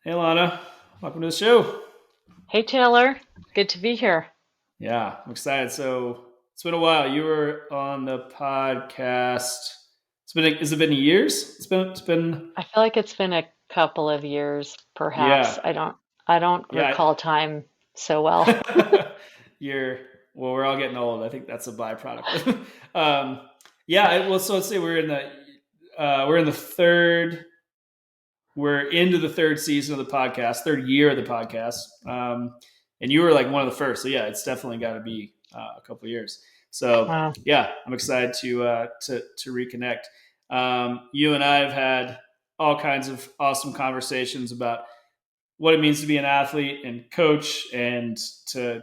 Hey Alana, welcome to the show. Hey Taylor, good to be here. Yeah, I'm excited. So it's been a while. You were on the podcast. Has it been years? It's been I feel like it's been a couple of years, perhaps. yeah, I don't yeah. recall time so well. You're well. We're all getting old. I think that's a byproduct. Yeah. Well, so let's say we're in the third. We're into the third season of the podcast, third year of the podcast. And you were like one of the first. So yeah, it's definitely got to be a couple of years. So Wow. yeah, I'm excited to reconnect. You and I have had all kinds of awesome conversations about what it means to be an athlete and coach, and to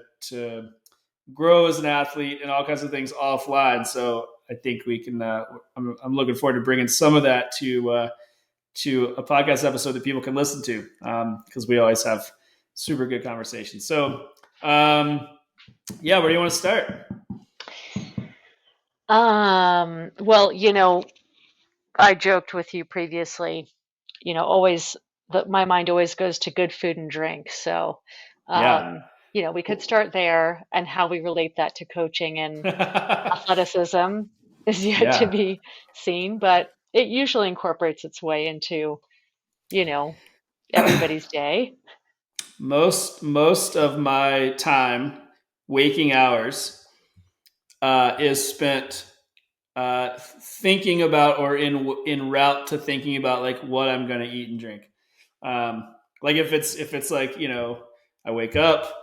grow as an athlete and all kinds of things offline. So I think we can. I'm looking forward to bringing some of that to a podcast episode that people can listen to, because we always have super good conversations. So, yeah, where do you want to start? Well, I joked with you previously, always my mind always goes to good food and drink. So, Yeah. we could start there, and how we relate that to coaching and athleticism is yet to Yeah. be seen, but it usually incorporates its way into, you know, everybody's day. Most of my time, waking hours, is spent thinking about, or in route to thinking about, like what I'm going to eat and drink. Like if it's like, I wake up,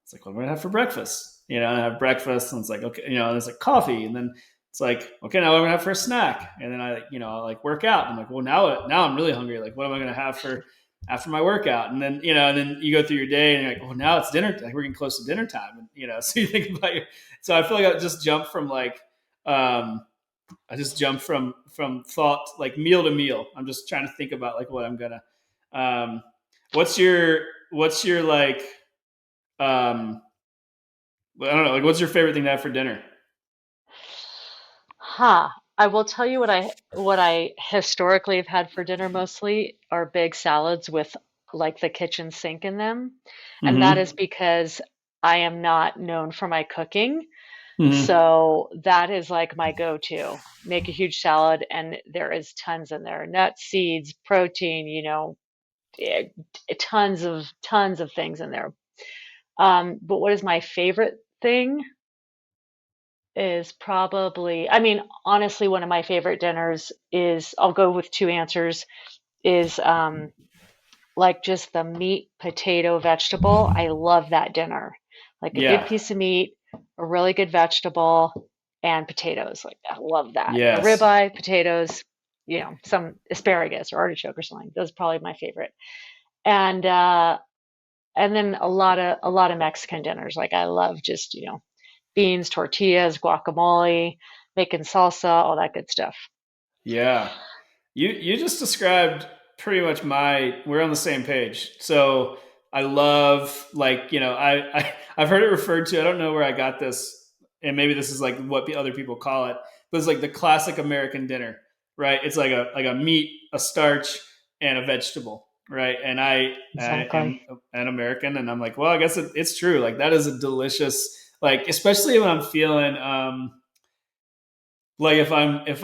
it's like, what am I gonna have for breakfast? And I have breakfast, and it's like, okay, and it's like coffee, and then it's like, okay, now what am I gonna have for a snack? And then I like work out, and I'm like, well, now I'm really hungry. Like, what am I gonna have for after my workout? And then you go through your day, and you're like, well, now it's dinner. Like, we're getting close to dinner time, and so you think about your. So I feel like um, I just jump from thought, like meal to meal. I'm just trying to think about like what I'm gonna. Um, what's your like um I don't know, like what's your favorite thing to have for dinner? Huh. I will tell you what I historically have had for dinner mostly are big salads with like the kitchen sink in them. And that is Mm-hmm. because I am not known for my cooking. Mm-hmm. So that is like my go-to. Make a huge salad and there is tons in there. Nuts, seeds, protein, eh, tons of things in there. But what is my favorite thing? Is probably, I mean, honestly, one of my favorite dinners is, I'll go with two answers, is like just the meat, potato, vegetable. I love that dinner. Like a good Yeah. piece of meat, a really good vegetable, and potatoes. Like I love that. A Yes. ribeye, potatoes, some asparagus or artichoke or something. Those are probably my favorite. And and then a lot of Mexican dinners. Like I love just, beans, tortillas, guacamole, making salsa, all that good stuff. Yeah. You just described pretty much we're on the same page. So I love, like, I've heard it referred to, I don't know where I got this, and maybe this is like what other people call it, but it's like the classic American dinner, right? It's like a meat, a starch, and a vegetable, right? And I am Exactly. an American, and I'm like, well, I guess it's true. Like, that is a delicious, like, especially when I'm feeling like if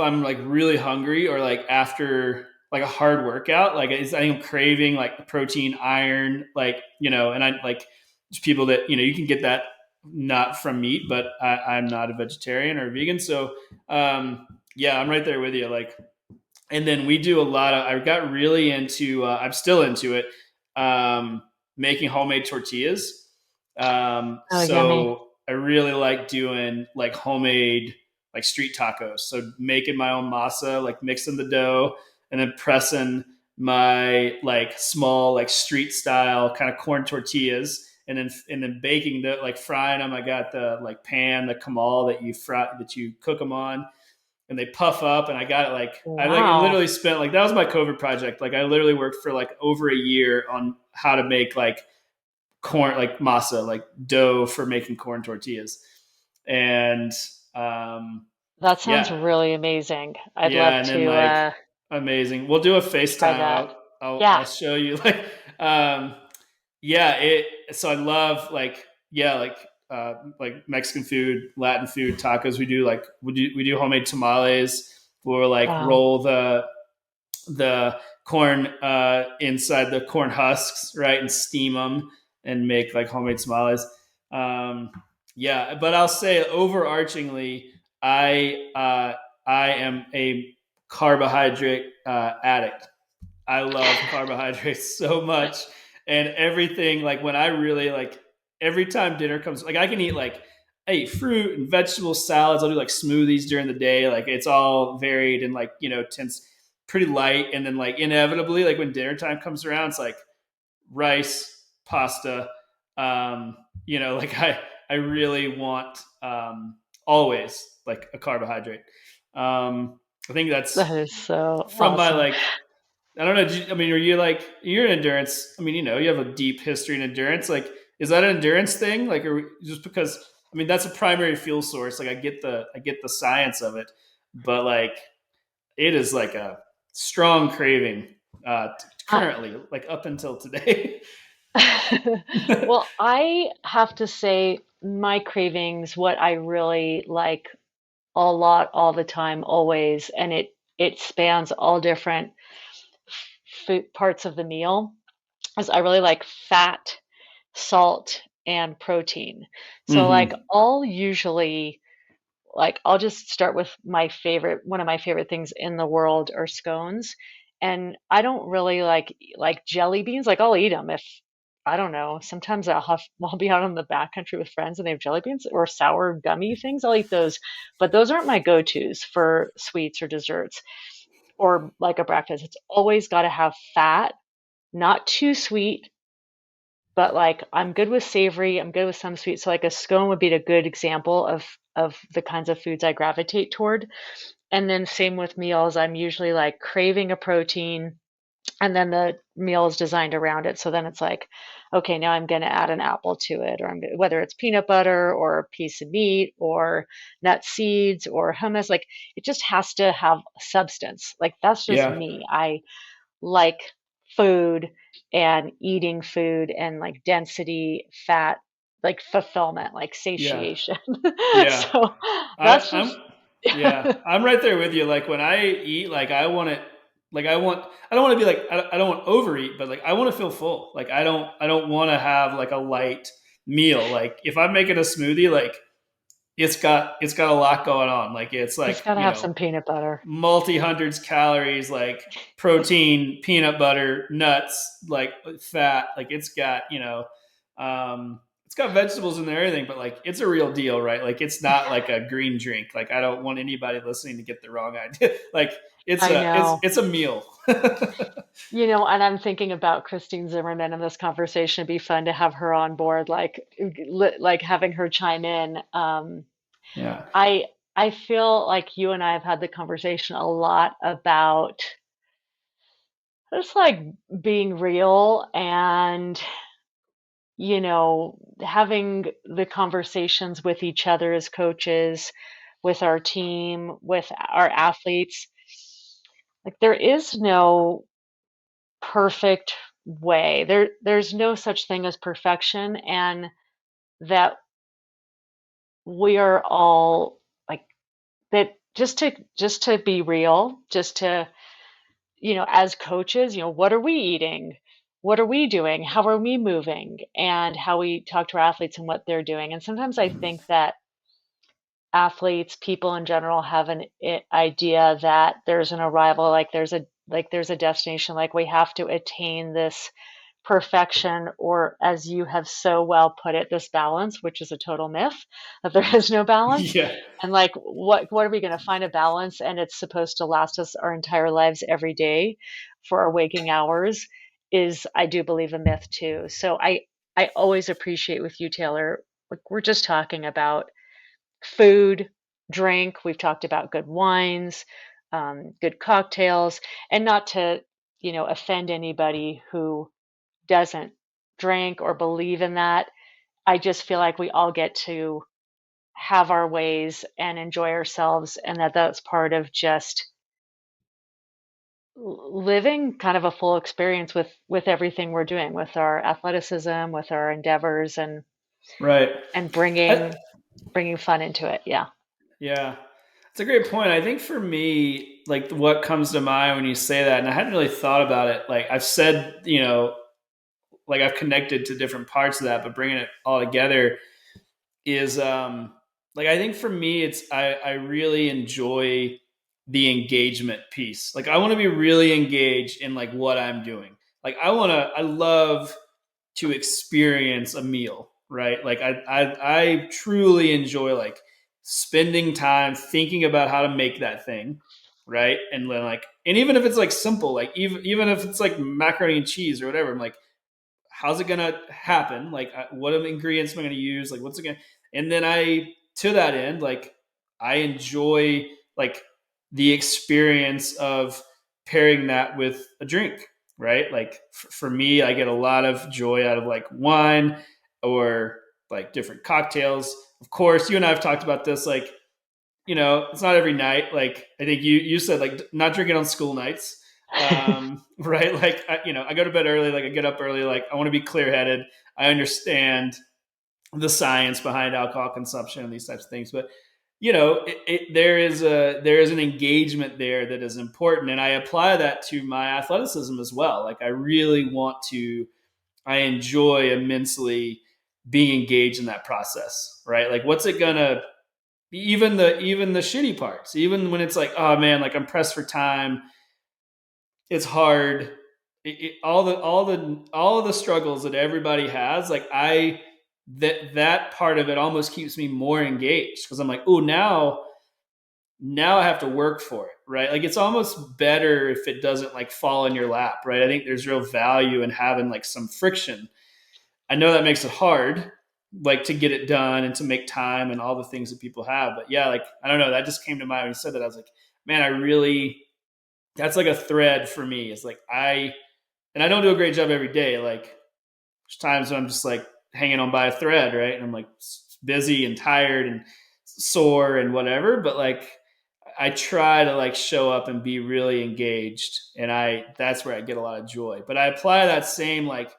I'm like really hungry, or like after like a hard workout, like I think I'm craving like protein, iron, like, and I like people that, you can get that not from meat, but I'm not a vegetarian or vegan. So yeah, I'm right there with you. Like, and then we do a lot of, I got really into, I'm still into it, making homemade tortillas. Oh, yummy. So I really like doing like homemade, like street tacos. So making my own masa, like mixing the dough, and then pressing my like small, like street style kind of corn tortillas, and then baking the, like frying them. I got the like pan, the kamal that you cook them on, and they puff up, and I got it, like I like Wow. literally spent, like, that was my COVID project. Like, I literally worked for like over a year on how to make like corn, like masa, like dough for making corn tortillas. And That sounds yeah, really amazing. I'd yeah, love and then to like, amazing. We'll do a try FaceTime. that. I'll Yeah. show you like um, yeah, so I love like Mexican food, Latin food, tacos. We do homemade tamales. We'll like Wow. roll the corn inside the corn husks, right, and steam them and make like homemade tamales. Um, yeah, but I'll say overarchingly, I uh, I am a carbohydrate addict. I love carbohydrates so much, and everything. Like when I really like, every time dinner comes, like I can eat like I eat fruit and vegetable salads. I'll do like smoothies during the day. Like it's all varied and like tends pretty light. And then like inevitably, like when dinner time comes around, it's like rice, pasta. Um, like I really want always like a carbohydrate. I think That that's is so from my awesome. like I don't know. I mean, are you like you're an endurance? I mean, you have a deep history in endurance. Like, is that an endurance thing? Like, just because? I mean, that's a primary fuel source. Like, I get the science of it, but like, it is like a strong craving I, currently, like up until today. well, I have to say my cravings, what I really like a lot all the time, always, and it spans all different food parts of the meal, is I really like fat, salt, and protein. So like Mm-hmm. I'll usually like I'll just start with one of my favorite things in the world are scones. And I don't really like jelly beans. Like I'll eat them if I don't know. Sometimes I'll be out in the backcountry with friends and they have jelly beans or sour gummy things. I'll eat those, but those aren't my go-tos for sweets or desserts or like a breakfast. It's always got to have fat, not too sweet, but like I'm good with savory, I'm good with some sweet. So like a scone would be a good example of the kinds of foods I gravitate toward. And then same with meals, I'm usually like craving a protein and then the meal is designed around it. So then it's like, okay, now I'm going to add an apple to it, or whether it's peanut butter or a piece of meat or nut seeds or hummus, like it just has to have substance. Like that's just Yeah, me. I like food and eating food and like density, fat, like fulfillment, like yeah, satiation. yeah. So I, that's I'm just, yeah, I'm right there with you. Like when I eat, like I want it. Like I don't want to be like I don't want to overeat, but like I want to feel full. Like I don't want to have like a light meal. Like if I'm making a smoothie, like it's got a lot going on. Like it's it's like got to have some peanut butter. multi hundreds calories, like protein, peanut butter, nuts, like fat. Like it's got vegetables in there, everything, but like it's a real deal, right? Like it's not like a green drink. Like I don't want anybody listening to get the wrong idea. Like it's I a it's know. it's a meal. And I'm thinking about Christine Zimmerman in this conversation. It'd be fun to have her on board, like having her chime in. Yeah. I I feel like you and I have had the conversation a lot about just like being real and having the conversations with each other as coaches, with our team, with our athletes. Like there is no perfect way. There's no such thing as perfection, and that we are all like that just to be real, just to as coaches, what are we eating? What are we doing? How are we moving? And how we talk to our athletes and what they're doing. And sometimes I think that athletes, people in general, have an idea that there's an arrival, like there's a destination, like we have to attain this perfection, or as you have so well put it, this balance, which is a total myth, that there is no balance. Yeah. And like what are we going to find a balance, and it's supposed to last us our entire lives every day for our waking hours, is, I do believe, a myth too. So I always appreciate with you, Taylor, like we're just talking about food, drink. We've talked about good wines, good cocktails, and not to, offend anybody who doesn't drink or believe in that. I just feel like we all get to have our ways and enjoy ourselves, and that's part of just living kind of a full experience with everything we're doing, with our athleticism, with our endeavors, Right. and I, bringing fun into it. Yeah. yeah. It's a great point. I think for me, like what comes to mind when you say that, and I hadn't really thought about it. Like I've said, like I've connected to different parts of that, but bringing it all together is like I think for me it's I really enjoy the engagement piece. Like I want to be really engaged in like what I'm doing. Like I love to experience a meal, right? Like I truly enjoy like spending time thinking about how to make that thing, right? And then like and even if it's like simple, like even if it's like macaroni and cheese or whatever, I'm like how's it gonna happen? Like, what ingredients am I gonna use? Like, what's it gonna? And then to that end, like, I enjoy like the experience of pairing that with a drink, right? Like, for me, I get a lot of joy out of like wine or like different cocktails. Of course, you and I have talked about this. Like, it's not every night. Like I think you said, like not drinking on school nights, right? Like I go to bed early. Like I get up early. Like I want to be clear headed. I understand the science behind alcohol consumption and these types of things, but there is an engagement there that is important, and I apply that to my athleticism as well. Like I really want to. I enjoy immensely being engaged in that process, right? Like what's it gonna even the shitty parts, even when it's like, oh man, like I'm pressed for time, it's hard. All the struggles that everybody has, like that part of it almost keeps me more engaged because I'm like, oh now I have to work for it, right? Like it's almost better if it doesn't like fall in your lap, right? I think there's real value in having like some friction. I know that makes it hard, like to get it done and to make time and all the things that people have. But yeah, like I don't know, that just came to mind when you said that. I was like, man, I really that's like a thread for me. It's like and I don't do a great job every day. Like there's times when I'm just like hanging on by a thread, right? And I'm like busy and tired and sore and whatever. But like I try to like show up and be really engaged, and I that's where I get a lot of joy. But I apply that same like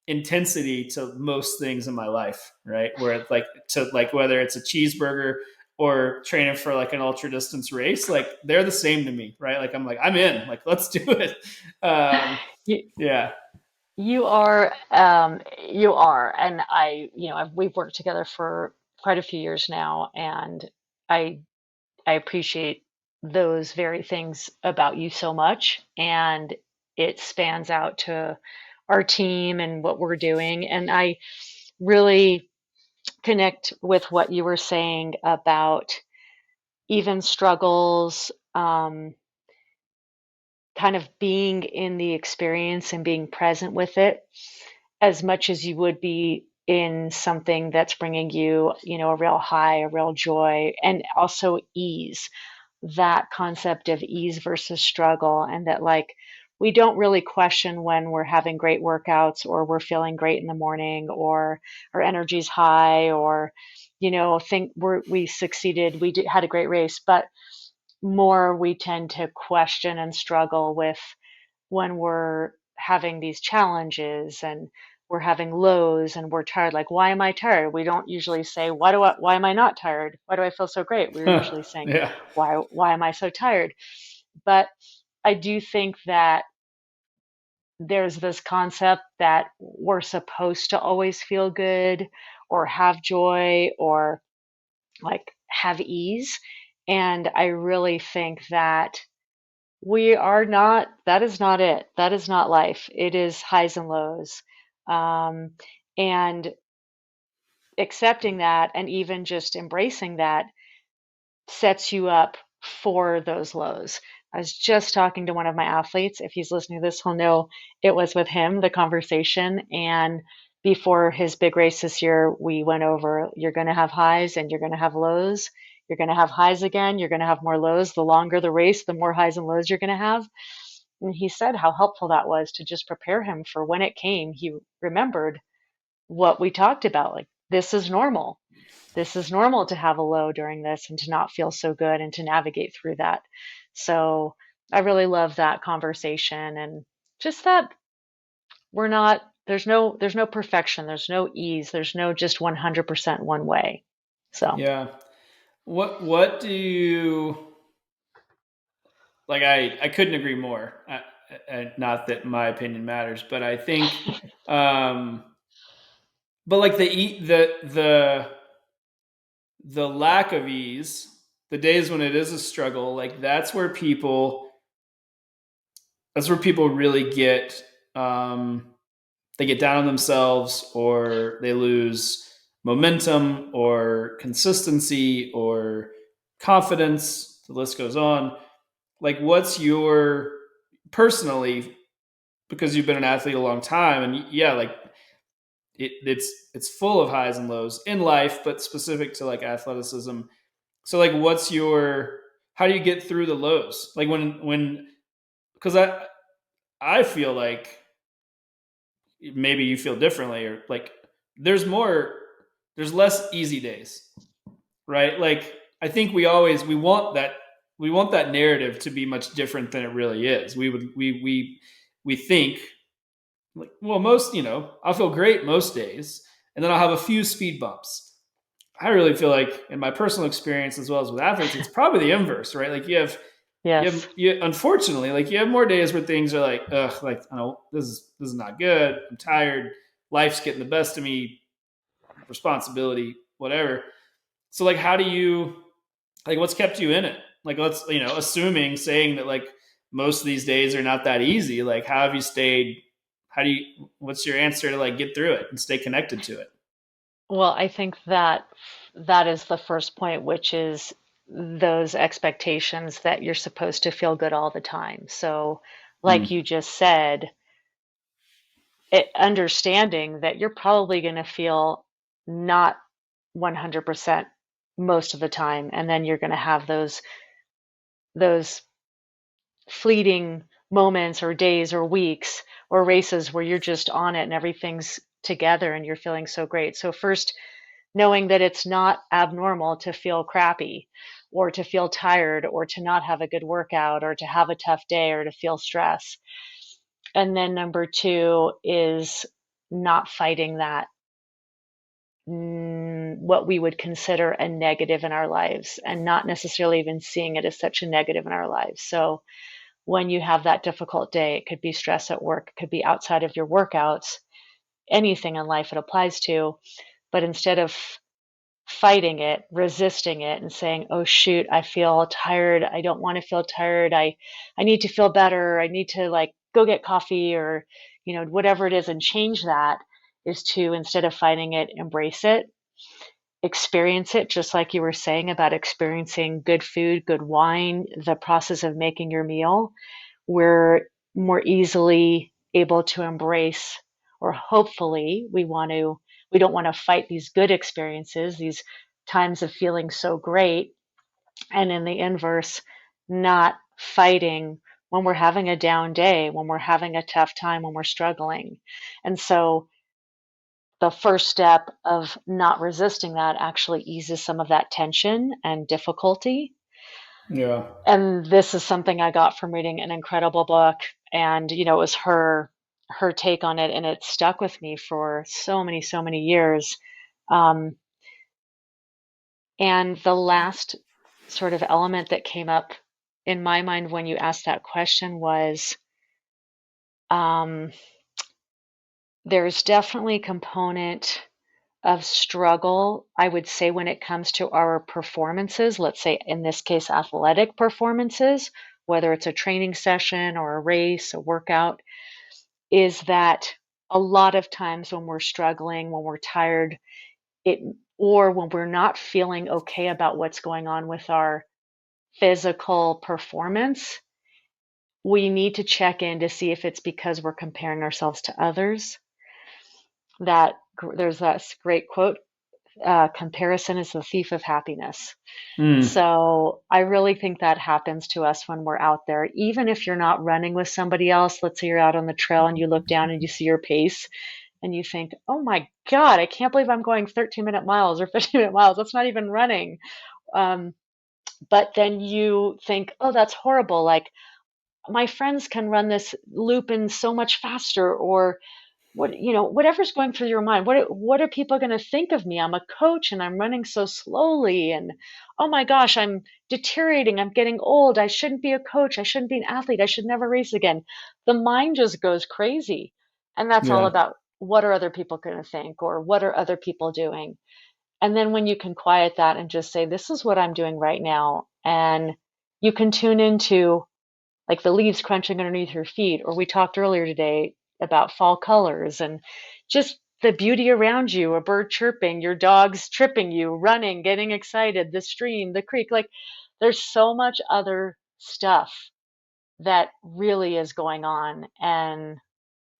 intensity to most things in my life, right? Where it's like to like whether it's a cheeseburger or training for like an ultra distance race, like they're the same to me, right? Like I'm like I'm in, like let's do it. Um, You, yeah, you are, and we've worked together for quite a few years now, and I I appreciate those very things about you so much, and it spans out to our team and what we're doing, and I really connect with what you were saying about even struggles, kind of being in the experience and being present with it as much as you would be in something that's bringing you, a real high, a real joy, and also ease. That concept of ease versus struggle, and that like we don't really question when we're having great workouts or we're feeling great in the morning or our energy's high or think we succeeded, had a great race, but more we tend to question and struggle with when we're having these challenges and we're having lows and we're tired. Like, why am I tired? We don't usually say, why am I not tired? Why do I feel so great? We're usually saying, yeah, why am I so tired? But I do think that there's this concept that we're supposed to always feel good or have joy or like have ease. And I really think that we are not, that is not it. That is not life. It is highs and lows. Um, and accepting that and even just embracing that sets you up for those lows. I was just talking to one of my athletes. If he's listening to this, he'll know it was with him, the conversation. And before his big race this year, we went over you're going to have highs and you're going to have lows. You're going to have highs again. You're going to have more lows. The longer the race, the more highs and lows you're going to have. And he said how helpful that was to just prepare him for when it came. He remembered what we talked about. Like, this is normal. This is normal to have a low during this and to not feel so good and to navigate through that. So I really love that conversation, and just that we're not, there's no perfection, there's no ease, there's no just 100% one way. So, Yeah. What do you like? I couldn't agree more. Not that my opinion matters, but I think, um, but like the lack of ease, the days when it is a struggle, like that's where people really get, they get down on themselves, or they lose momentum or consistency or confidence. The list goes on. Like, what's your personally, because you've been an athlete a long time, and yeah, like it's full of highs and lows in life, but specific to like athleticism. So like, what's your, how do you get through the lows? Like when because I feel like maybe you feel differently, or like there's more, there's less easy days, right? Like I think we want that narrative to be much different than it really is. We think like, well, most, I'll feel great most days, and then I'll have a few speed bumps. I really feel like in my personal experience as well as with athletes, it's probably the inverse, right? Like yes. unfortunately, like you have more days where things are like, ugh, like, I don't, this is not good. I'm tired. Life's getting the best of me. Responsibility, whatever. So like, how do you, like, what's kept you in it? Like, let's, assuming, saying that like most of these days are not that easy. Like, how have you stayed? What's your answer to like get through it and stay connected to it? Well, I think that that is the first point, which is those expectations that you're supposed to feel good all the time. So, like Mm. you just said, understanding that you're probably going to feel not 100% most of the time, and then you're going to have those fleeting moments or days or weeks or races where you're just on it and everything's together and you're feeling so great. So first, knowing that it's not abnormal to feel crappy or to feel tired or to not have a good workout or to have a tough day or to feel stress. And then number two is not fighting that, what we would consider a negative in our lives, and not necessarily even seeing it as such a negative in our lives. So when you have that difficult day, it could be stress at work, it could be outside of your workouts, anything in life it applies to. But instead of fighting it, resisting it, and saying, "Oh shoot, I feel tired. I don't want to feel tired. I need to feel better. I need to like go get coffee or whatever it is," and change that, is to, instead of fighting it, embrace it, experience it, just like you were saying about experiencing good food, good wine, the process of making your meal. We're more easily able to embrace, or hopefully we don't want to fight these good experiences, these times of feeling so great, and in the inverse, not fighting when we're having a down day, when we're having a tough time, when we're struggling. And so the first step of not resisting that actually eases some of that tension and difficulty. Yeah. And this is something I got from reading an incredible book, and it was her take on it, and it stuck with me for so many years. Um, and the last sort of element that came up in my mind when you asked that question was, um, there's definitely a component of struggle, I would say, when it comes to our performances, let's say in this case, athletic performances, whether it's a training session or a race, a workout, is that a lot of times when we're struggling, when we're tired, it or when we're not feeling okay about what's going on with our physical performance, we need to check in to see if it's because we're comparing ourselves to others. That there's that great quote, comparison is the thief of happiness. Mm. So I really think that happens to us when we're out there. Even if you're not running with somebody else, let's say you're out on the trail and you look down and you see your pace and you think, oh my God, I can't believe I'm going 13-minute miles or 15-minute miles. That's not even running. Um, but then you think, oh, that's horrible. Like, my friends can run this loop in so much faster, or whatever's going through your mind. What are people going to think of me? I'm a coach and I'm running so slowly, and oh my gosh, I'm deteriorating, I'm getting old, I shouldn't be a coach, I shouldn't be an athlete, I should never race again. The mind just goes crazy. And that's all Yeah. about, what are other people going to think, or what are other people doing? And then when you can quiet that and just say, this is what I'm doing right now, and you can tune into like the leaves crunching underneath your feet, or we talked earlier today about fall colors and just the beauty around you, a bird chirping, your dog's tripping you, running, getting excited, the stream, the creek. Like there's so much other stuff that really is going on. And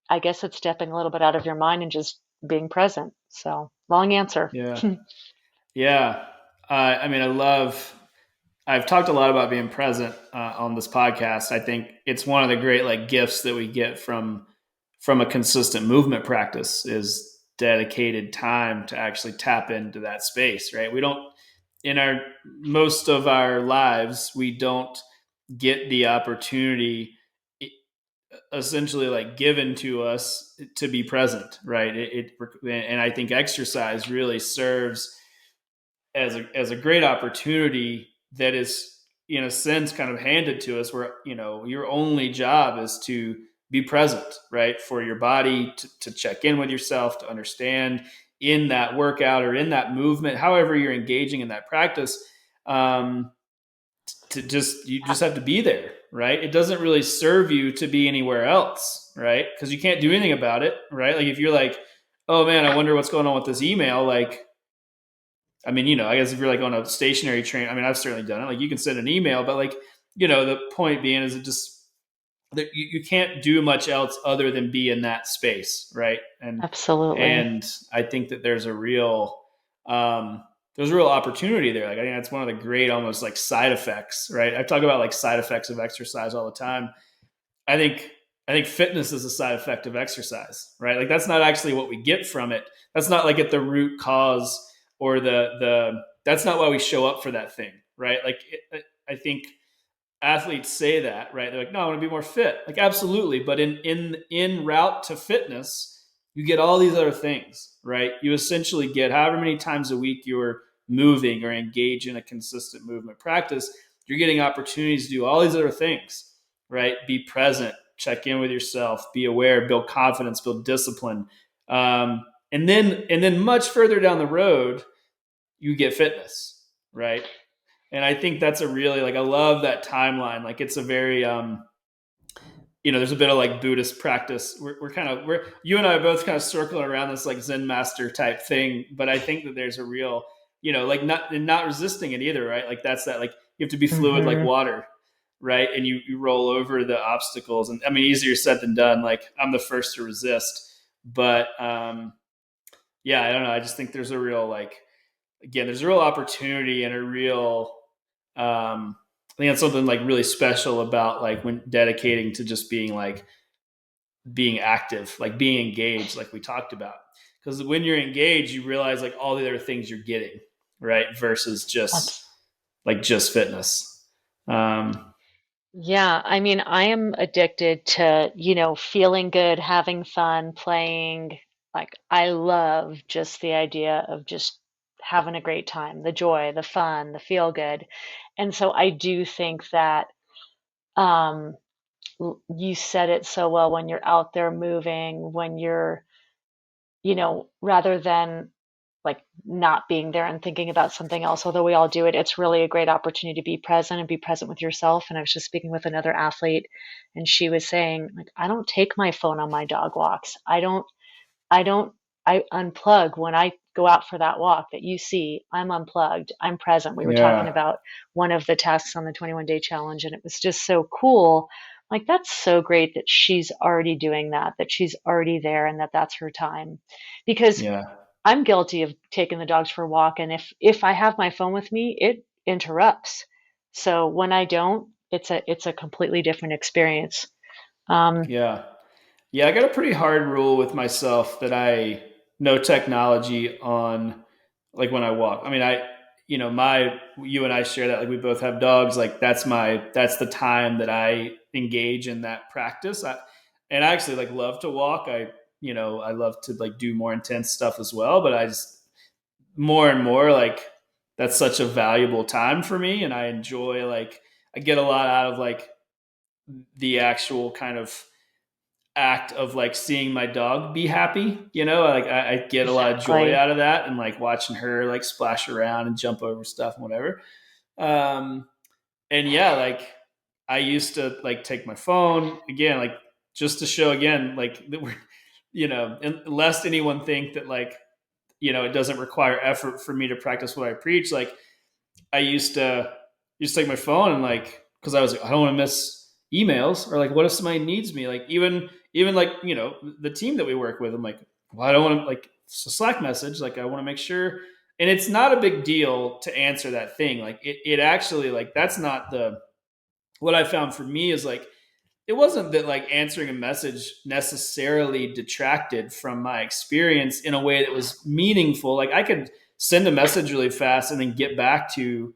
I guess it's stepping a little bit out of your mind and just being present. So, long answer. Yeah. Yeah. I mean, I've talked a lot about being present on this podcast. I think it's one of the great like gifts that we get from a consistent movement practice is dedicated time to actually tap into that space, right? We don't in our most of our lives, we don't get the opportunity essentially like given to us to be present, right? And I think exercise really serves as a great opportunity that is in a sense kind of handed to us, where your only job is to be present, right, for your body to check in with yourself, to understand in that workout or in that movement, however you're engaging in that practice, um, to just you just have to be there, right? It doesn't really serve you to be anywhere else, right? Because you can't do anything about it, right? Like if you're like, oh man, I wonder what's going on with this email, like I mean, I guess if you're like on a stationary train, I mean, I've certainly done it. Like you can send an email, but like, the point being is it just that you can't do much else other than be in that space, right? Absolutely. And I think that um, there's a real opportunity there. Like I think that's one of the great almost like side effects, right? I talk about like side effects of exercise all the time. I think I think fitness is a side effect of exercise, right? Like that's not actually what we get from it. That's not like at the root cause or the that's not why we show up for that thing, right? Like I think athletes say that, right? They're like, no, I want to be more fit. Like absolutely, but in route to fitness, you get all these other things, right? You essentially get however many times a week you're moving or engage in a consistent movement practice, you're getting opportunities to do all these other things, right? Be present, check in with yourself, be aware, build confidence, build discipline. And then much further down the road, you get fitness, right? And I think that's a really like I love that timeline. Like it's a very there's a bit of like Buddhist practice. We're you and I are both kind of circling around this like Zen master type thing, but I think that there's a real like not resisting it either, right? Like that's that like you have to be fluid like Hmm. water, right? And you roll over the obstacles, and I mean easier said than done. Like I'm the first to resist, but yeah, I don't know. I just think there's a real like again, there's a real opportunity and a real I think that's something like really special about like when dedicating to just being active, like being engaged, like we talked about. Because when you're engaged, you realize like all the other things you're getting, right? Versus just fitness. Um, Yeah, I mean, I am addicted to, feeling good, having fun, playing. Like, I love just the idea of just having a great time, the joy, the fun, the feel good. And so I do think that um, you said it so well, when you're out there moving, when you're, rather than like not being there and thinking about something else, although we all do it, it's really a great opportunity to be present and be present with yourself. And I was just speaking with another athlete, and she was saying, like, I don't take my phone on my dog walks. I don't, I unplug when I go out for that walk that you see. I'm unplugged. I'm present. We were talking yeah, about one of the tasks on the 21-day challenge, and it was just so cool. Like, that's so great that she's already doing that, that she's already there, and that that's her time. Because yeah, I'm guilty of taking the dogs for a walk, and if I have my phone with me, it interrupts. So when I don't, it's a completely different experience. Um, yeah, yeah. I got a pretty hard rule with myself that I no technology on like when I walk. I mean, my you and I share that, like we both have dogs. Like that's the time that I engage in that practice. And I actually like love to walk. I love to like do more intense stuff as well. But I just more and more like that's such a valuable time for me, and I enjoy like I get a lot out of like the actual kind of act of like seeing my dog be happy. Like I get a lot of joy Exactly. out of that, and like watching her like splash around and jump over stuff and whatever. Um, and yeah, like I used to like take my phone again, like just to show again, like that we're, lest anyone think that like, it doesn't require effort for me to practice what I preach. Like I used to take my phone and like because I was like I don't want to miss emails or like what if somebody needs me, like even like the team that we work with. I'm like, well, I don't want to like it's a Slack message, like I want to make sure. And it's not a big deal to answer that thing. Like it actually like that's not the what I found for me is like it wasn't that like answering a message necessarily detracted from my experience in a way that was meaningful. Like I could send a message really fast and then get back to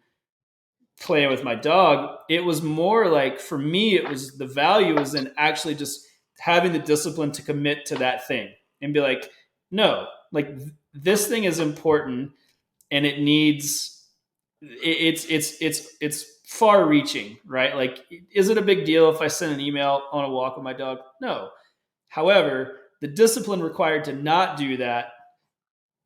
playing with my dog. It was more like for me, it was the value was in actually just having the discipline to commit to that thing and be like, no, like this thing is important and it needs it's far reaching, right? Like, is it a big deal if I send an email on a walk with my dog? No. However, the discipline required to not do that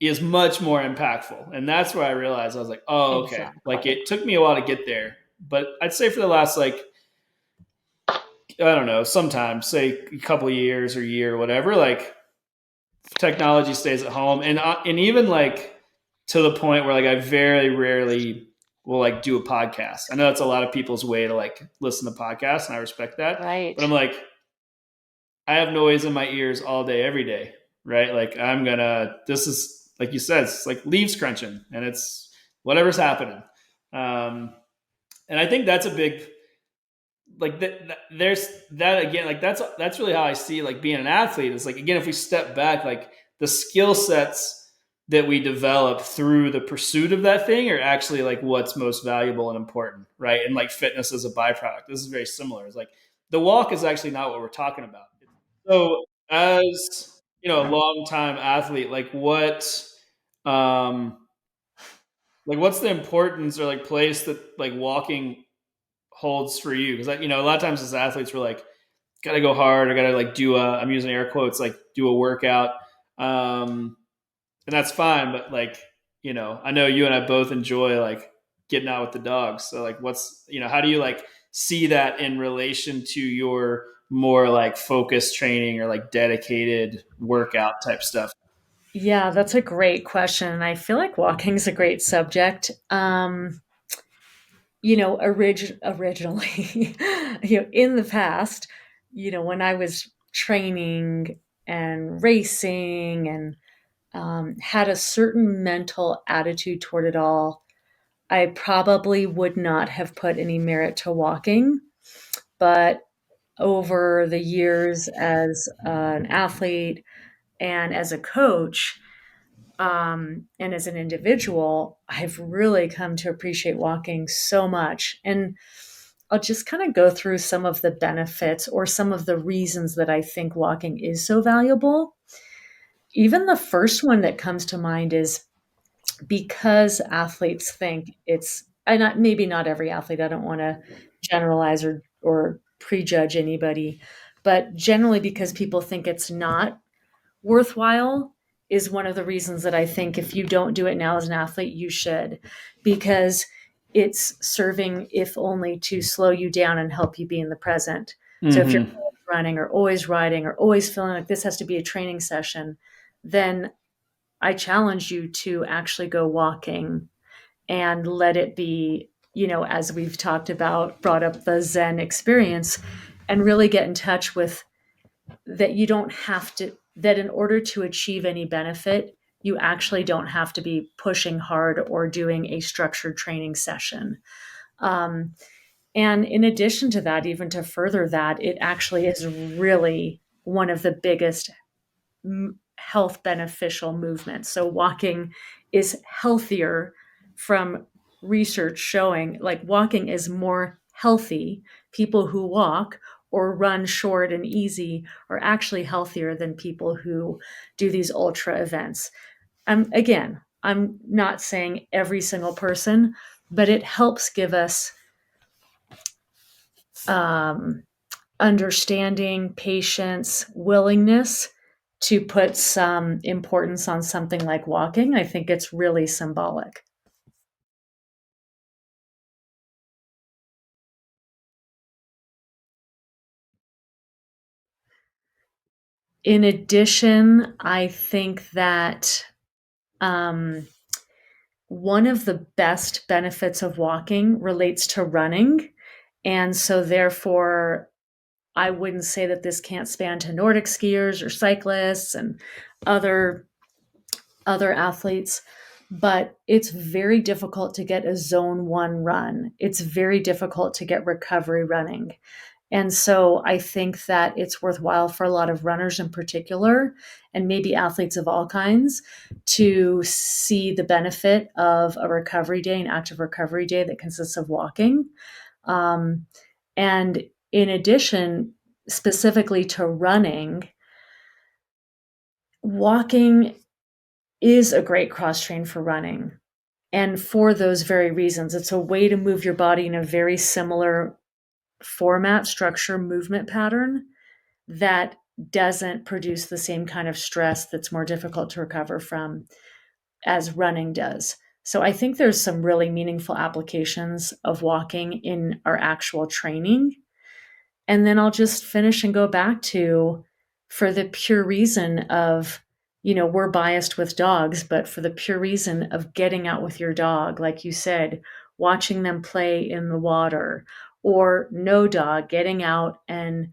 is much more impactful. And that's where I realized I was like, oh, okay. Like Exactly. it took me a while to get there. But I'd say for the last like, I don't know, sometimes say a couple of years or year or whatever, like technology stays at home. And even like to the point where like I very rarely will like do a podcast. I know that's a lot of people's way to like listen to podcasts and I respect that. Right. But I'm like, I have noise in my ears all day, every day, right? Like this is like you said, it's like leaves crunching and it's whatever's happening. Um, and I think that's a big, like there's that again, like that's really how I see like being an athlete is like, again, if we step back, like the skill sets that we develop through the pursuit of that thing are actually like what's most valuable and important, right? And like fitness as a byproduct. This is very similar. It's like the walk is actually not what we're talking about. So, as a long-time athlete, um, what's the importance or like place that like walking holds for you? Because a lot of times as athletes, we're like, gotta go hard, or gotta like do a. I'm using air quotes, like do a workout, um, and that's fine. But like, I know you and I both enjoy like getting out with the dogs. So like, how do you like see that in relation to your more like focused training or like dedicated workout type stuff? Yeah, that's a great question. And I feel like walking is a great subject. Originally, in the past, when I was training and racing and had a certain mental attitude toward it all, I probably would not have put any merit to walking. But over the years as an athlete and as a coach, and as an individual, I've really come to appreciate walking so much. And I'll just kind of go through some of the benefits or some of the reasons that I think walking is so valuable. Even the first one that comes to mind is because athletes think it's, and maybe not every athlete, I don't want to generalize or prejudge anybody, but generally because people think it's not worthwhile is one of the reasons that I think if you don't do it now as an athlete, you should, because it's serving, if only to slow you down and help you be in the present. So if you're Mm-hmm. always running or always riding or always feeling like this has to be a training session, then I challenge you to actually go walking and let it be, as we've talked about, brought up the Zen experience and really get in touch with that you don't have to, that in order to achieve any benefit, you actually don't have to be pushing hard or doing a structured training session. Um, and in addition to that, even to further that, it actually is really one of the biggest health beneficial movements. So walking is healthier from research showing like walking is more healthy. People who walk or run short and easy are actually healthier than people who do these ultra events. Again, I'm not saying every single person, but it helps give us um, understanding, patience, willingness to put some importance on something like walking. I think it's really symbolic. In addition, I think that um, one of the best benefits of walking relates to running. And so, therefore, I wouldn't say that this can't span to Nordic skiers or cyclists and other athletes, but it's very difficult to get a zone 1 run. It's very difficult to get recovery running. And so I think that it's worthwhile for a lot of runners in particular, and maybe athletes of all kinds, to see the benefit of a recovery day, an active recovery day that consists of walking. Um, and in addition, specifically to running, walking is a great cross train for running. And for those very reasons, it's a way to move your body in a very similar format, structure, movement pattern that doesn't produce the same kind of stress that's more difficult to recover from as running does. So I think there's some really meaningful applications of walking in our actual training. And then I'll just finish and go back to, for the pure reason of, we're biased with dogs, but for the pure reason of getting out with your dog, like you said, watching them play in the water, or no dog, getting out and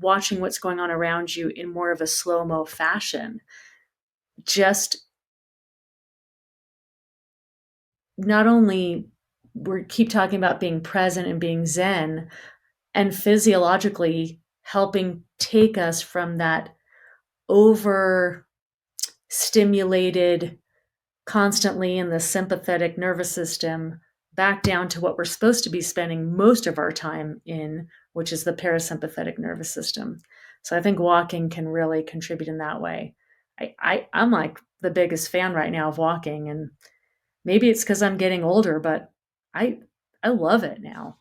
watching what's going on around you in more of a slow mo fashion. Just not only we keep talking about being present and being zen, and physiologically helping take us from that over stimulated, constantly in the sympathetic nervous system, back down to what we're supposed to be spending most of our time in, which is the parasympathetic nervous system. So I think walking can really contribute in that way. I'm like the biggest fan right now of walking, and maybe it's because I'm getting older, but I I love it now.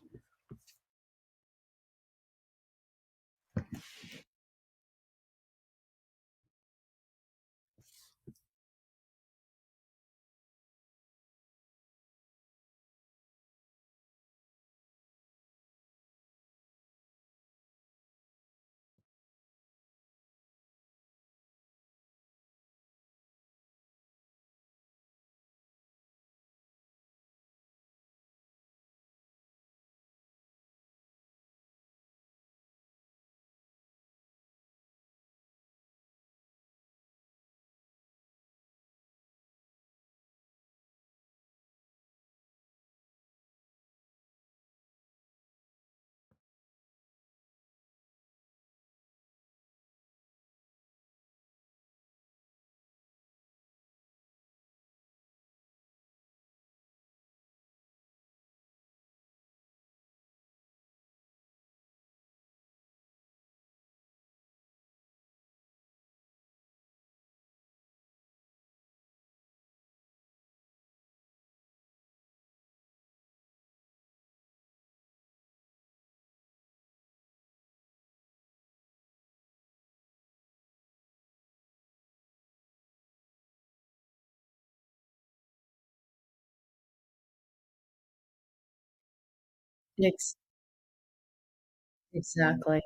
Ex- Exactly.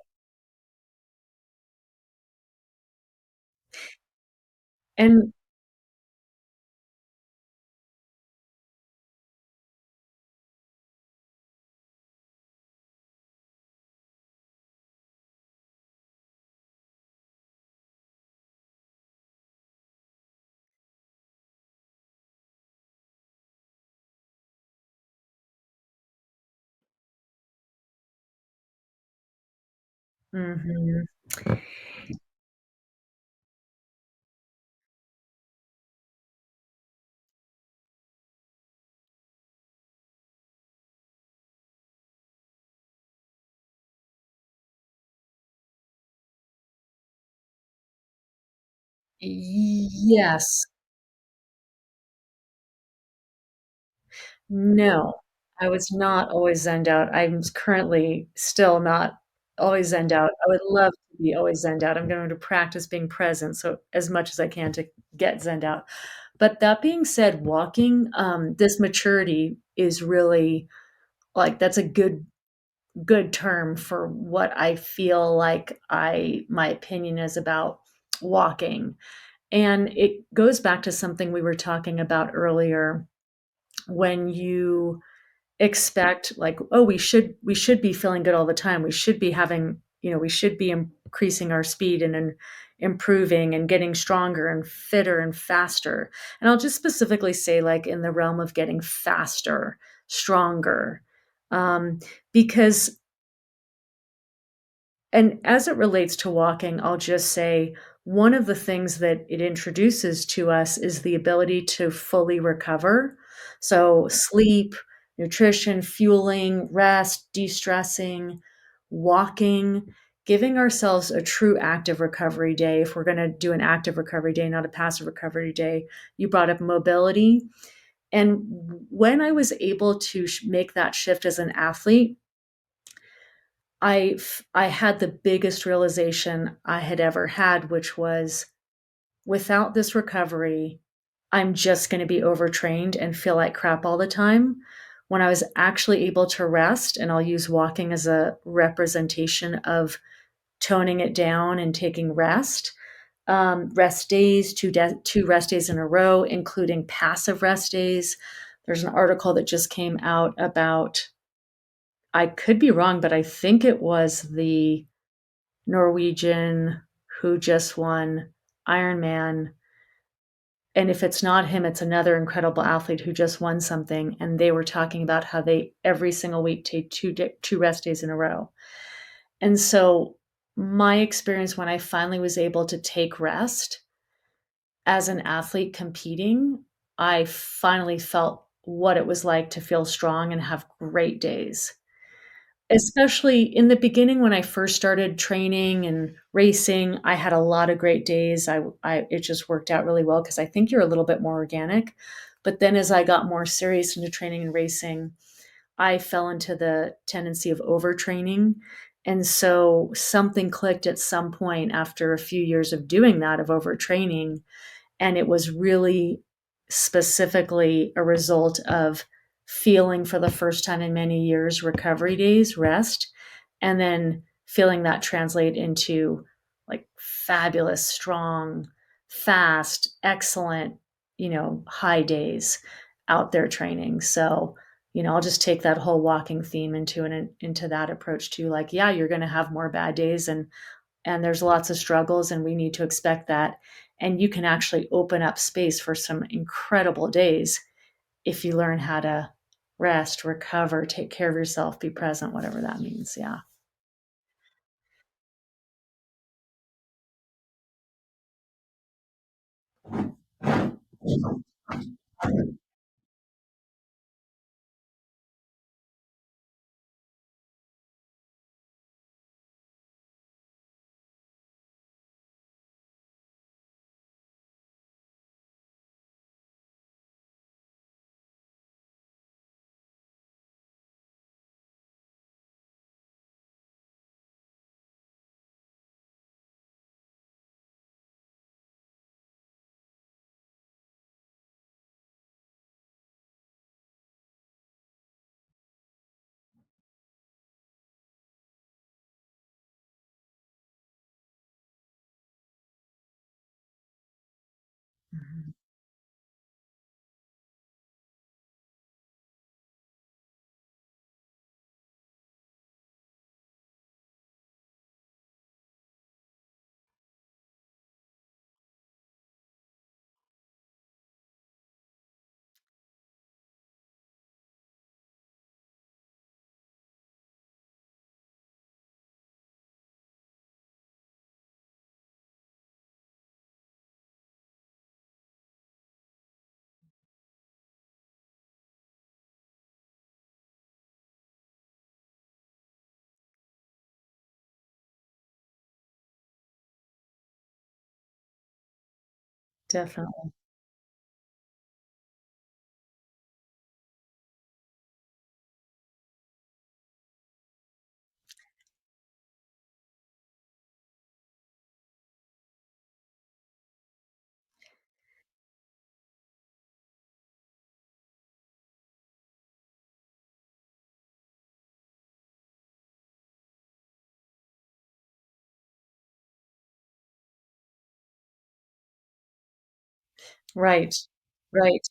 And mhm. Yes. No, I was not always Zened out. I'm currently still not always Zened out. I would love to be always Zened out. I'm going to practice being present so as much as I can to get Zened out. But that being said, walking, this maturity is really like that's a good term for what I feel like I my opinion is about walking. And it goes back to something we were talking about earlier when you expect like, oh, we should be feeling good all the time. We should be having, we should be increasing our speed and improving and getting stronger and fitter and faster. And I'll just specifically say like in the realm of getting faster, stronger. Because and as it relates to walking, I'll just say one of the things that it introduces to us is the ability to fully recover. So, sleep, nutrition, fueling, rest, de stressing, walking, giving ourselves a true active recovery day. If we're going to do an active recovery day, not a passive recovery day, you brought up mobility. And when I was able to make that shift as an athlete, I had the biggest realization I had ever had, which was without this recovery, I'm just going to be overtrained and feel like crap all the time. When I was actually able to rest, and I'll use walking as a representation of toning it down and taking rest. Rest days, two rest days in a row, including passive rest days. There's an article that just came out about, I could be wrong, but I think it was the Norwegian who just won Ironman. And if it's not him, it's another incredible athlete who just won something. And they were talking about how they every single week take two rest days in a row. And so my experience when I finally was able to take rest as an athlete competing, I finally felt what it was like to feel strong and have great days. Especially in the beginning when I first started training and racing, I had a lot of great days. I it just worked out really well because I think you're a little bit more organic. But then as I got more serious into training and racing, I fell into the tendency of overtraining. And so something clicked at some point after a few years of doing that, of overtraining, and it was really specifically a result of feeling for the first time in many years recovery days, rest, and then feeling that translate into like fabulous, strong, fast, excellent, high days out there training. So, I'll just take that whole walking theme into that approach too. Like, yeah, you're going to have more bad days, and there's lots of struggles, and we need to expect that. And you can actually open up space for some incredible days if you learn how to rest, recover, take care of yourself, be present, whatever that means. Yeah. Mhm. Definitely. Right. Right.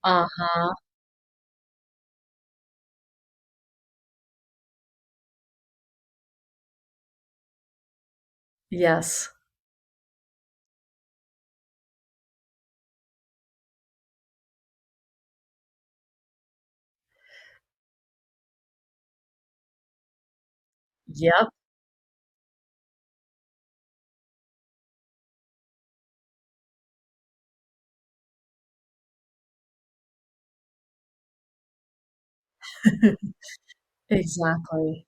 Uh-huh. Yes. Yep. Exactly.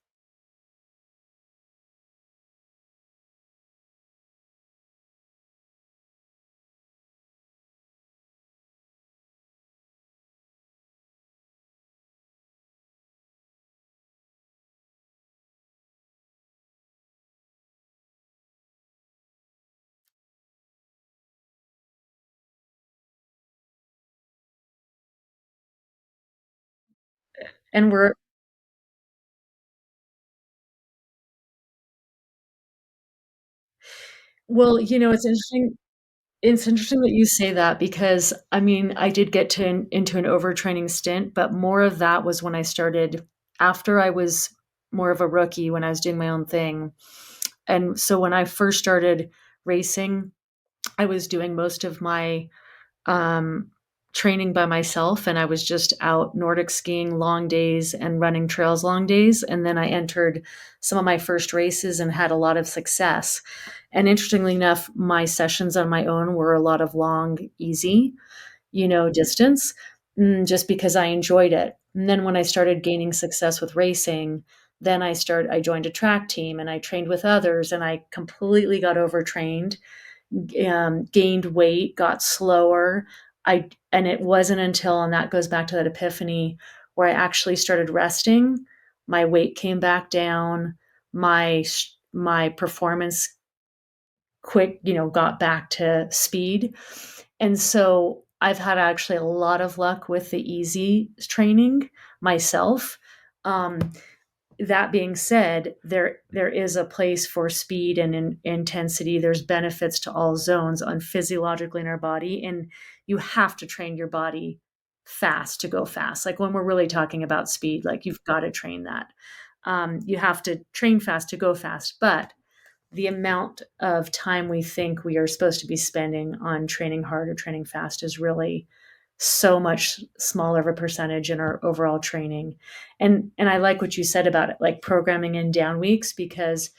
And we're well, it's interesting that you say that because, I mean, I did get into an overtraining stint, but more of that was when I started after I was more of a rookie when I was doing my own thing. And so when I first started racing, I was doing most of my um, training by myself, and I was just out Nordic skiing long days and running trails long days. And then I entered some of my first races and had a lot of success. And interestingly enough, my sessions on my own were a lot of long, easy, distance, just because I enjoyed it. And then when I started gaining success with racing, then I joined a track team and I trained with others and I completely got overtrained, gained weight, got slower. And it wasn't until, and that goes back to that epiphany where I actually started resting, my weight came back down, my performance got back to speed. And so I've had actually a lot of luck with the easy training myself. Um, that being said, there is a place for speed and intensity. There's benefits to all zones on physiologically in our body, and you have to train your body fast to go fast. Like when we're really talking about speed, like you've got to train that. You have to train fast to go fast, but the amount of time we think we are supposed to be spending on training hard or training fast is really so much smaller of a percentage in our overall training. And I like what you said about it, like programming in down weeks, because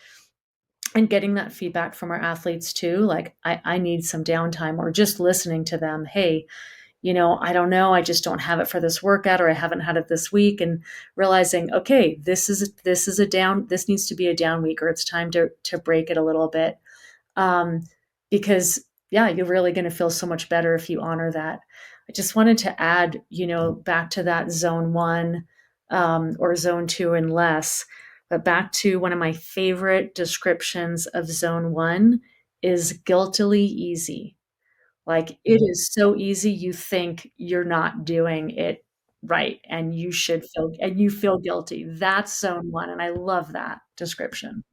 and getting that feedback from our athletes too, like I need some downtime, or just listening to them. Hey, I don't know, I just don't have it for this workout, or I haven't had it this week, and realizing, okay, this needs to be a down week, or it's time to break it a little bit. um, because yeah, you're really going to feel so much better if you honor that. I just wanted to add, back to that zone one, or zone two and less, but back to one of my favorite descriptions of zone one is guiltily easy. Like it is so easy, you think you're not doing it right, and you feel guilty. That's zone one, and I love that description.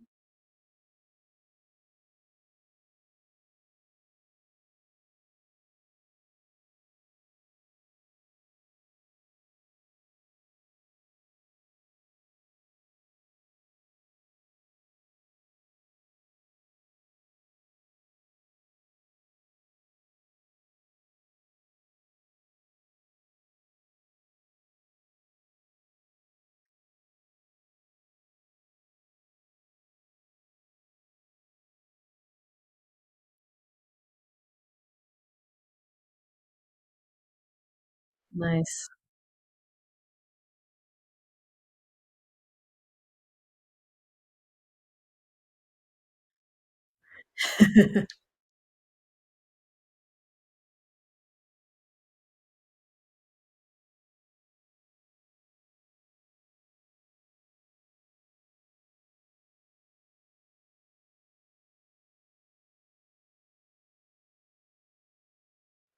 Nice.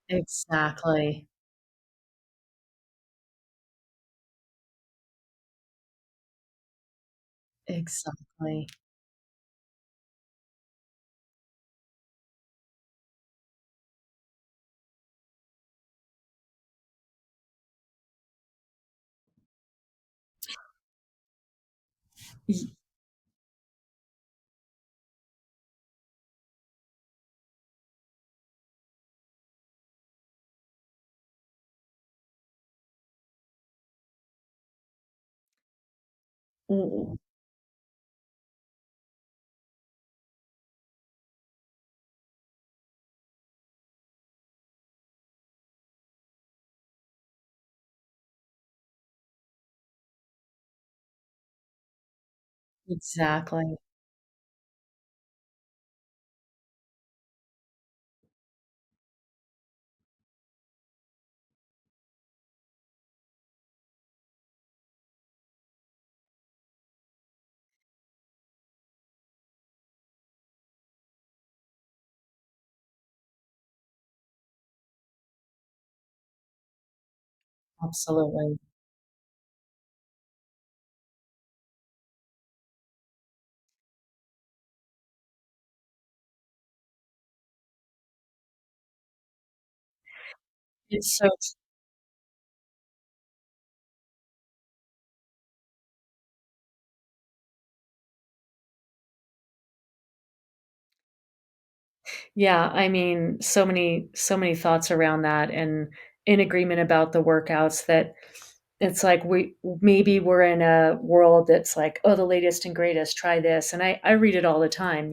Exactly. Exactly. Y w Exactly. Absolutely. It's so Yeah, I mean, so many thoughts around that and in agreement about the workouts that it's like we maybe we're in a world that's like, "Oh, the latest and greatest, try this." And I read it all the time,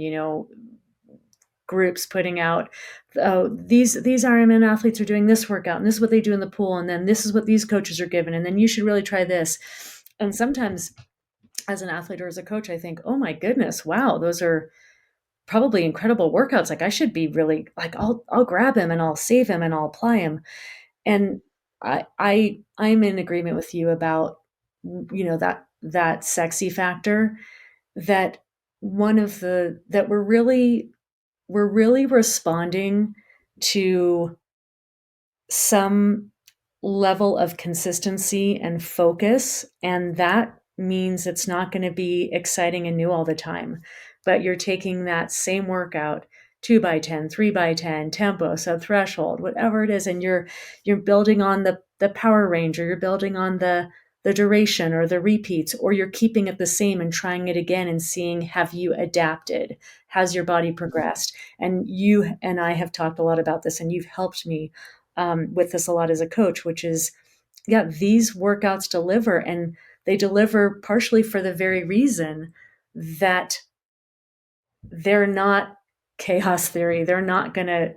groups putting out, "Oh, these Ironman athletes are doing this workout, and this is what they do in the pool, and then this is what these coaches are given, and then you should really try this." And sometimes as an athlete or as a coach, I think, "Oh my goodness, wow, those are probably incredible workouts. Like I should be really like I'll grab him and I'll save him and I'll apply him." And I'm in agreement with you about that sexy factor that one of the that we're really responding to some level of consistency and focus, and that means it's not gonna be exciting and new all the time, but you're taking that same workout, 2 by 10, 3 by 10, tempo, sub-threshold, whatever it is, and you're building on the power range, or you're building on the duration or the repeats, or you're keeping it the same and trying it again and seeing, have you adapted? Has your body progressed? And you and I have talked a lot about this, and you've helped me with this a lot as a coach, which is, yeah, these workouts deliver, and they deliver partially for the very reason that they're not chaos theory. They're not going to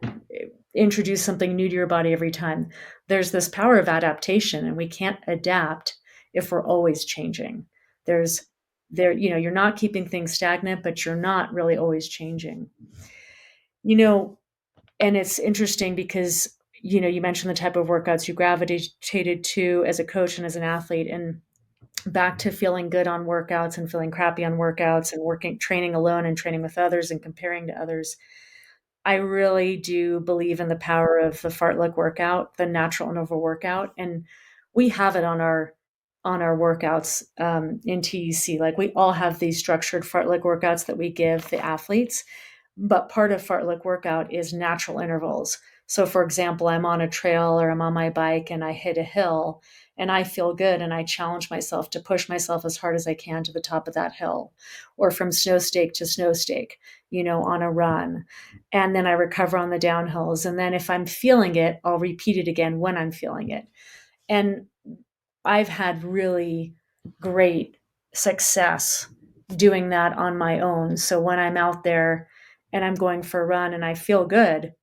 introduce something new to your body every time. There's this power of adaptation, and we can't adapt if we're always changing. There's you're not keeping things stagnant, but you're not really always changing. You know, and it's interesting because, you mentioned the type of workouts you gravitated to as a coach and as an athlete, and back to feeling good on workouts and feeling crappy on workouts and working, training alone and training with others and comparing to others. I really do believe in the power of the fartlek workout, the natural interval workout, and we have it on our workouts in TEC. Like we all have these structured fartlek workouts that we give the athletes, but part of fartlek workout is natural intervals. So, for example, I'm on a trail or I'm on my bike and I hit a hill and I feel good and I challenge myself to push myself as hard as I can to the top of that hill, or from snow stake to snow stake, on a run. And then I recover on the downhills. And then if I'm feeling it, I'll repeat it again when I'm feeling it. And I've had really great success doing that on my own. So when I'm out there and I'm going for a run and I feel good,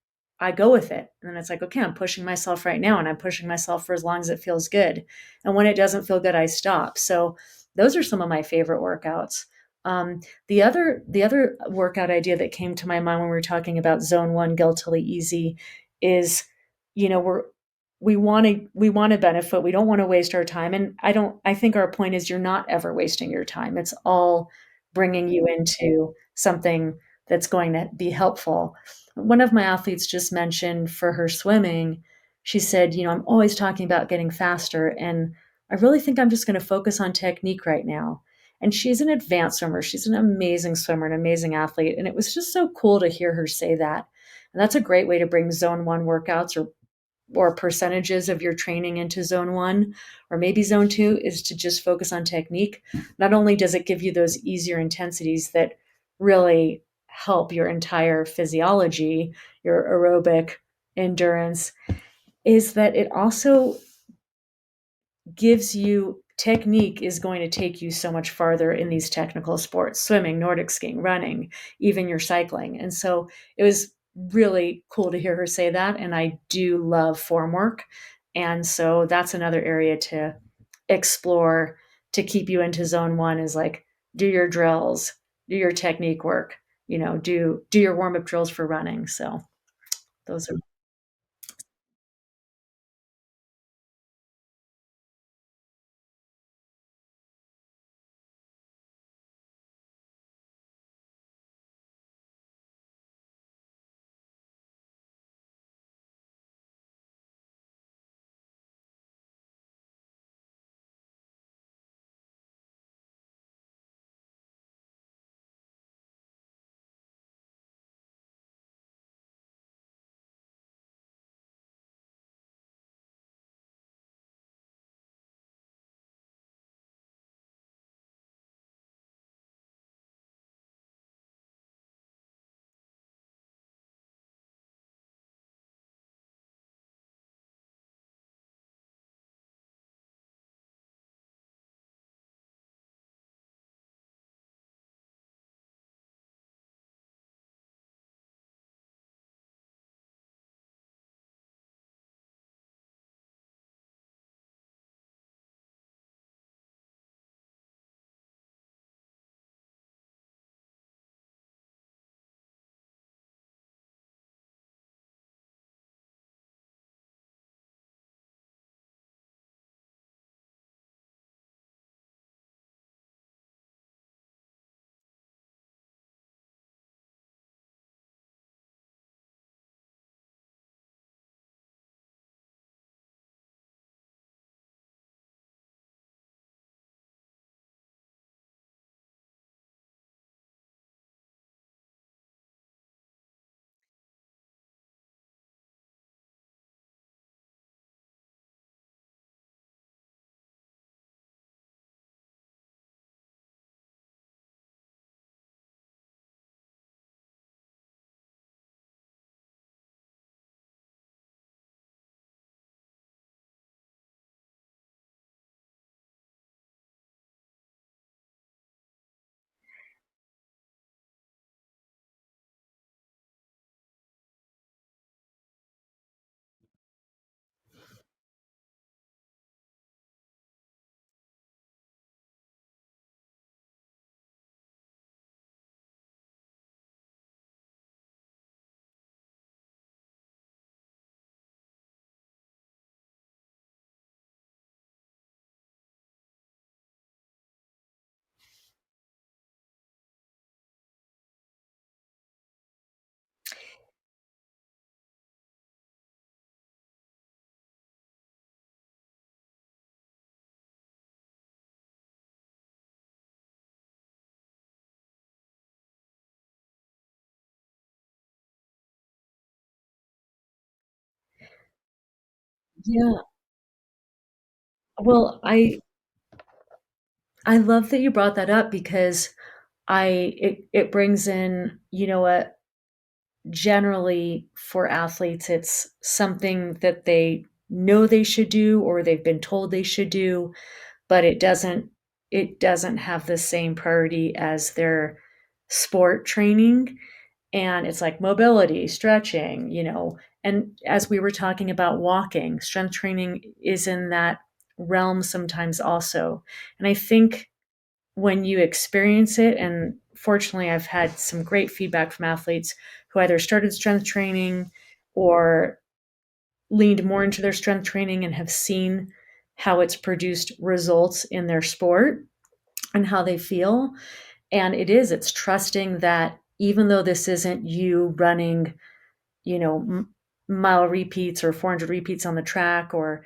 I go with it. And it's like, okay, I'm pushing myself right now and I'm pushing myself for as long as it feels good. And when it doesn't feel good, I stop. So those are some of my favorite workouts. The other workout idea that came to my mind when we were talking about zone one guiltily easy is, we want to benefit. We don't want to waste our time. And I think our point is you're not ever wasting your time. It's all bringing you into something that's going to be helpful. One of my athletes just mentioned for her swimming, she said, I'm always talking about getting faster. And I really think I'm just going to focus on technique right now. And she's an advanced swimmer. She's an amazing swimmer, an amazing athlete. And it was just so cool to hear her say that. And that's a great way to bring zone one workouts or percentages of your training into zone one or maybe zone two, is to just focus on technique. Not only does it give you those easier intensities that really help your entire physiology, your aerobic endurance, is that it also gives you technique is going to take you so much farther in these technical sports, swimming, Nordic skiing, running, even your cycling. And so it was really cool to hear her say that. And I do love form work. And so that's another area to explore to keep you into zone one, is like, do your drills, do your technique work, do your warm up drills for running. So those are, yeah. Well, I love that you brought that up because it brings in, what generally for athletes, it's something that they know they should do or they've been told they should do, but it doesn't have the same priority as their sport training. And it's like mobility, stretching, and as we were talking about walking, strength training is in that realm sometimes also. And I think when you experience it, and fortunately, I've had some great feedback from athletes who either started strength training or leaned more into their strength training and have seen how it's produced results in their sport and how they feel. And it's trusting that even though this isn't you running, mile repeats or 400 repeats on the track or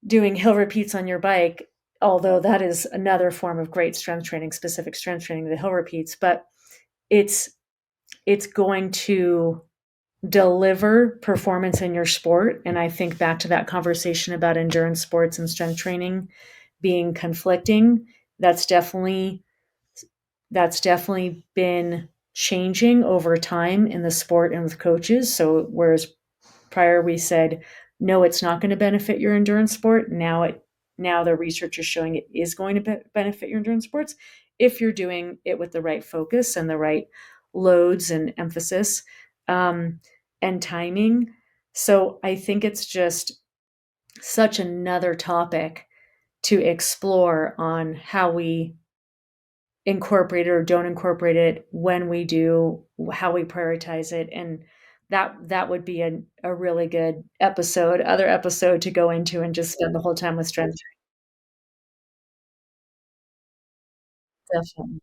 doing hill repeats on your bike, although that is another form of great strength training, specific strength training, the hill repeats, but it's it's going to deliver performance in your sport. And I think back to that conversation about endurance sports and strength training being conflicting. That's definitely that's definitely been changing over time in the sport and with coaches. So whereas prior we said no, it's not going to benefit your endurance sport, now the research is showing it is going to benefit your endurance sports if you're doing it with the right focus and the right loads and emphasis, um, and timing. So I think it's just such another topic to explore on how we incorporate it or don't incorporate it, when we do, how we prioritize it. And that would be a really good other episode to go into and just spend the whole time with strength training. Definitely.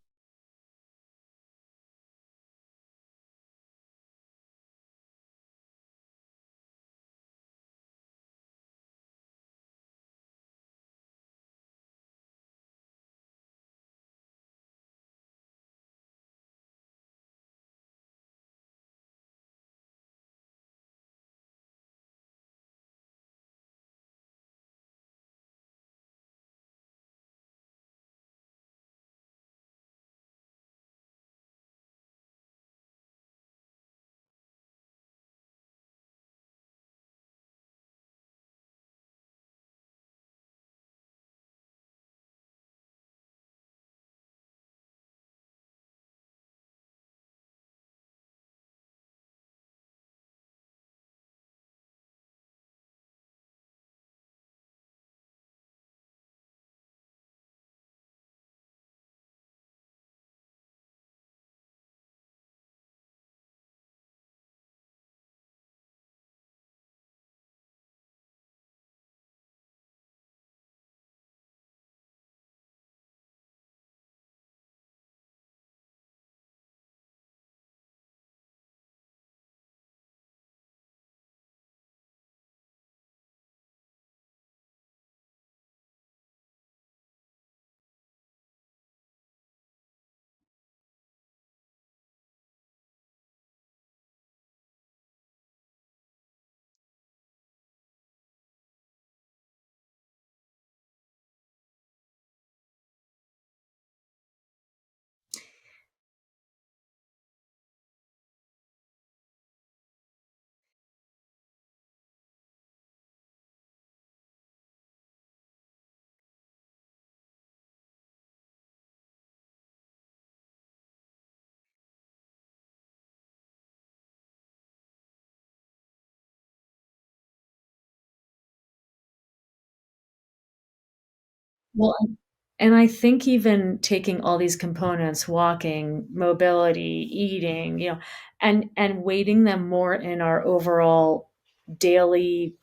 Well, and I think even taking all these components, walking, mobility, eating, and weighting them more in our overall daily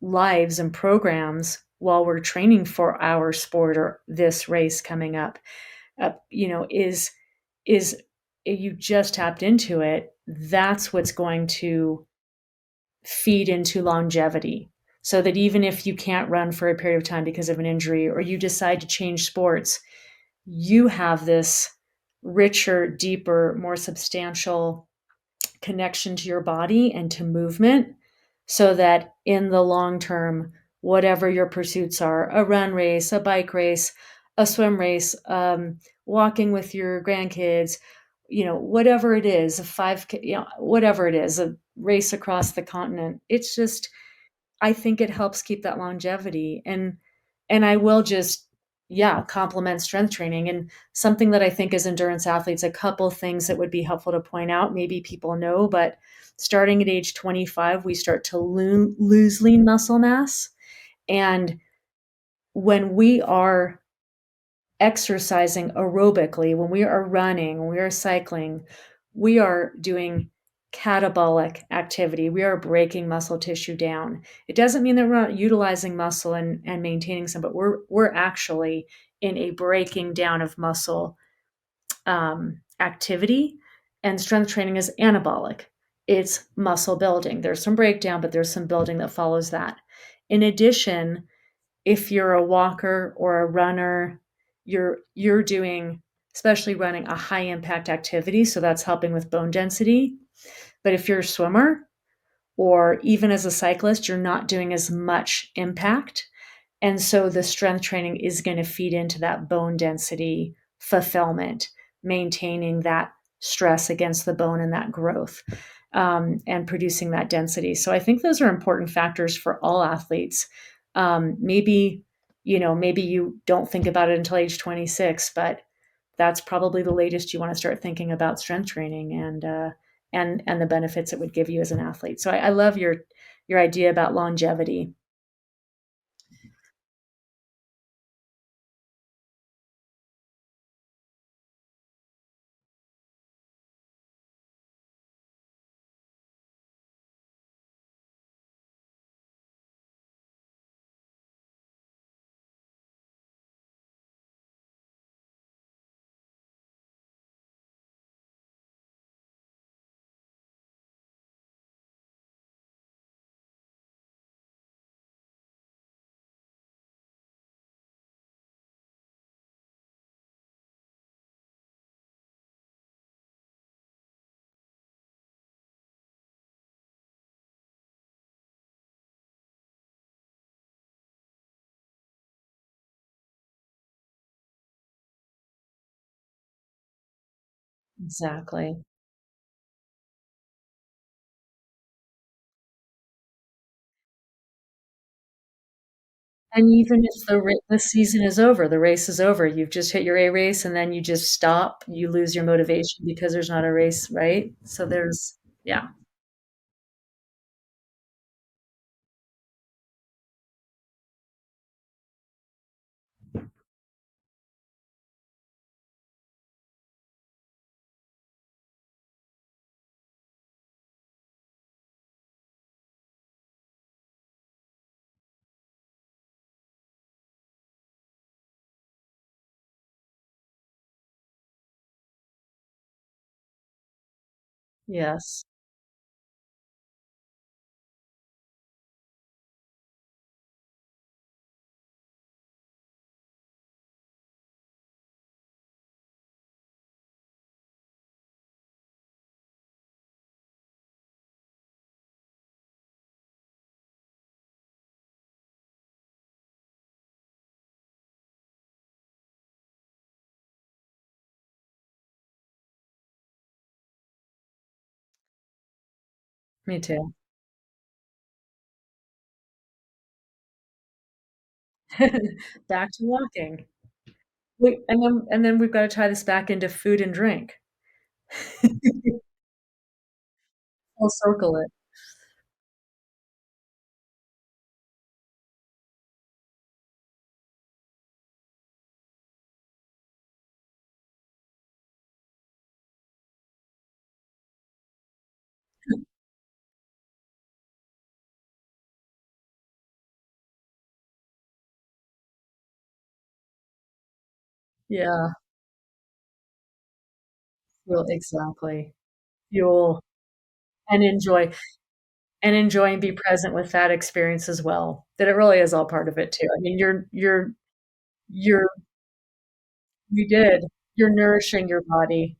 lives and programs while we're training for our sport or this race coming up, is you just tapped into it. That's what's going to feed into longevity. So that even if you can't run for a period of time because of an injury or you decide to change sports, you have this richer, deeper, more substantial connection to your body and to movement, so that in the long term, whatever your pursuits are, a run race, a bike race, a swim race, walking with your grandkids, whatever it is, whatever it is, a race across the continent, it's just, I think it helps keep that longevity. And I will just, yeah, complement strength training. And something that I think as endurance athletes, a couple things that would be helpful to point out, maybe people know, but starting at age 25, we start to lose lean muscle mass. And when we are exercising aerobically, when we are running, when we are cycling, we are doing catabolic activity. We are breaking muscle tissue down. It doesn't mean that we're not utilizing muscle and maintaining some, but we're actually in a breaking down of muscle activity. And strength training is anabolic. It's muscle building. There's some breakdown, but there's some building that follows that. In addition, if you're a walker or a runner, you're doing, especially running, a high impact activity, so that's helping with bone density. But if you're a swimmer or even as a cyclist, you're not doing as much impact. And so the strength training is going to feed into that bone density fulfillment, maintaining that stress against the bone and that growth, and producing that density. So I think those are important factors for all athletes. Maybe, maybe you don't think about it until age 26, but that's probably the latest you want to start thinking about strength training and the benefits it would give you as an athlete. So I love your idea about longevity. Exactly. And even if the season is over, the race is over, you've just hit your A race and then you just stop, you lose your motivation because there's not a race, right? So there's yeah, yes. Me too. Back to walking. And then we've gotta tie this back into food and drink. Full circle it. Yeah, well, exactly. Fuel and enjoy and be present with that experience as well, that it really is all part of it too. I mean, you're you did. You're nourishing your body.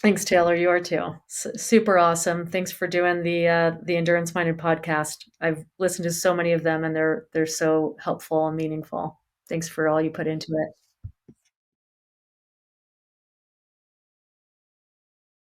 Thanks, Taylor. You are too. Super awesome. Thanks for doing the Endurance Minded podcast. I've listened to so many of them, and they're so helpful and meaningful. Thanks for all you put into it.